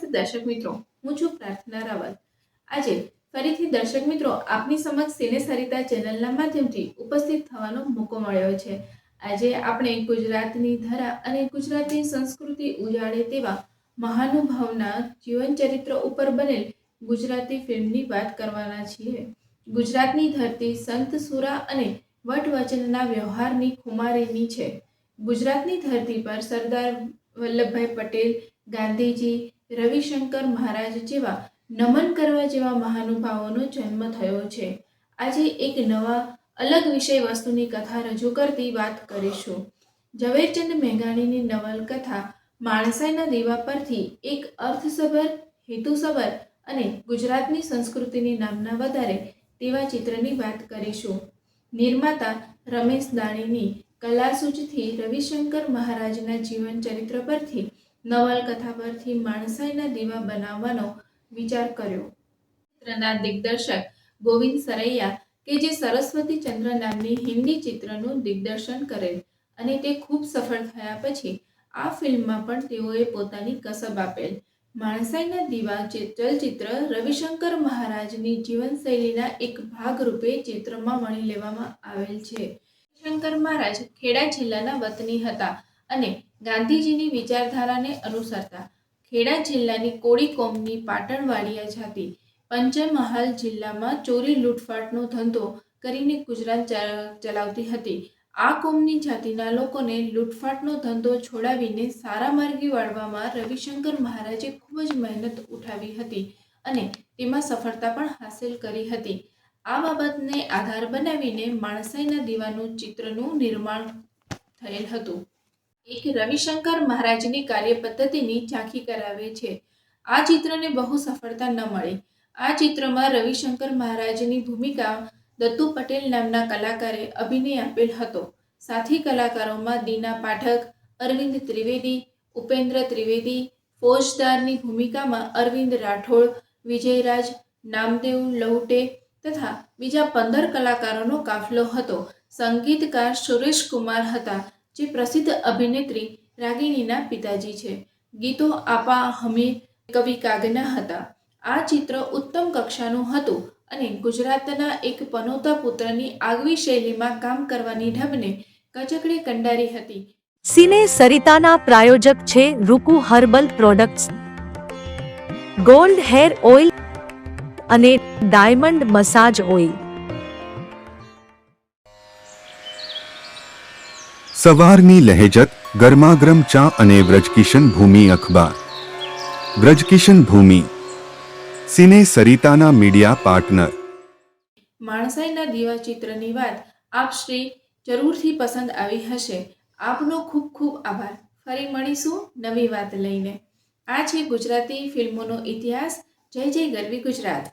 દર્શક મિત્રો, હું છું પ્રાર્થના રાવલ। આજે ફરીથી દર્શક મિત્રો આપની સમક્ષ સિને સરિતા ચેનલના માધ્યમથી ઉપસ્થિત થવાનો મોકો મળ્યો છે। આજે આપણે ગુજરાતની ધરા અને ગુજરાતની સંસ્કૃતિ ઉજાડે તેવા મહાનુભાવના જીવન ચરિત્ર ઉપર બનેલ ગુજરાતી ફિલ્મની વાત કરવાના છીએ। ગુજરાતની ધરતી સંત સુરા અને વટવચનના વ્યવહારની ખુમારીની છે। ગુજરાતની ધરતી પર સરદાર વલ્લભભાઈ પટેલ, ગાંધીજી, રવિશંકર મહારાજ જેવા નમન કરવા જેવા મહાનુભાવોનો જન્મ થયો છે। આજે એક નવા અલગ વિષય વસ્તુની કથા રજૂ કરતી વાત કરીશું। ઝવેરચંદ મેઘાણીની નવલકથા માણસાઈના દીવા પરથી એક અર્થસભર, હેતુસભર અને ગુજરાતની સંસ્કૃતિની નામના વધારે તેવા ચિત્રની વાત કરીશું। નિર્માતા રમેશ દાણીની કલાસૂઝથી રવિશંકર મહારાજના જીવન ચરિત્ર પરથી નવલકથા પરથી માણસાઈના દીવા બનાવવાનો વિચાર કર્યો। ચિત્રના દિગ્દર્શક ગોવિંદ સરૈયા કે જે સરસ્વતી ચંદ્ર નામની હિન્દી ચિત્રનું દિગ્દર્શન કરેલ અને તે ખૂબ સફળ થયા પછી આ ફિલ્મમાં પણ તેઓએ પોતાની કસબ આપેલ। માણસાઈના દીવા ચલચિત્ર રવિશંકર મહારાજની જીવનશૈલીના એક ભાગરૂપે ચિત્રમાં વણી લેવામાં આવેલ છે। રવિશંકર મહારાજ ખેડા જિલ્લાના વતની હતા અને ગાંધીજીની વિચારધારાને અનુસરતા। ખેડા જિલ્લાની કોળી કોમની પાટણવાડિયા જાતિ પંચમહાલ જિલ્લામાં ચોરી લૂંટફાટનો ધંધો કરીને ગુજરાત ચલાવતી હતી। આ કોમની જાતિના લોકોને લૂંટફાટનો ધંધો છોડાવીને સારા માર્ગે વાળવામાં રવિશંકર મહારાજે ખૂબ જ મહેનત ઉઠાવી હતી અને તેમાં સફળતા પણ હાંસલ કરી હતી। આ બાબતને આધાર બનાવીને માણસાઈના દીવાનું ચિત્રનું નિર્માણ થયેલ હતું। એક રવિશંકર મહારાજની કાર્ય પદ્ધતિની ઝાંખી કરાવે છે। આ ચિત્રને બહુ સફળતા ન મળી। આ ચિત્રમાં રવિશંકર મહારાજની ભૂમિકા દત્તુ પટેલ નામના કલાકારે અભિનય આપેલ હતો। સાથી કલાકારોમાં દીના પાઠક, અરવિંદ ત્રિવેદી, ઉપેન્દ્ર ત્રિવેદી, ફોજદારની ભૂમિકામાં અરવિંદ રાઠોડ, વિજયરાજ, નામદેવ લહુટે તથા બીજા 15 કલાકારોનો કાફલો હતો। સંગીતકાર સુરેશ કુમાર હતા જે પ્રસિદ્ધ અભિનેત્રી રાગિણીના પિતાજી છે। ગીતો આપા હમીર કવિ કાગના હતા। આ ચિત્ર ઉત્તમ કક્ષાનું હતું અને ગુજરાતના એક પનોતા પુત્રની આગવી શૈલીમાં કામ કરવાની ઢબને કચકડે કંડારી હતી। સિને સરિતાના પ્રાયોજક છે Ruku herbal products, gold hair oil અને ડાયમંડ મસાજ ઓઇલ। સવારની લહેજત, ગરમાગરમ ચા અને વ્રજકિશન ભૂમિ અખબાર। વ્રજકિશન ભૂમિ સિને સરિતાના મીડિયા પાર્ટનર। માણસાઈના દીવા ચિત્રની વાત આપ શ્રી જરૂરથી પસંદ આવી હશે। આપનો ખૂબ ખૂબ આભાર। ફરી મળીશું નવી વાત લઈને। આ છે ગુજરાતી ફિલ્મોનો ઇતિહાસ। જય જય ગરવી ગુજરાત।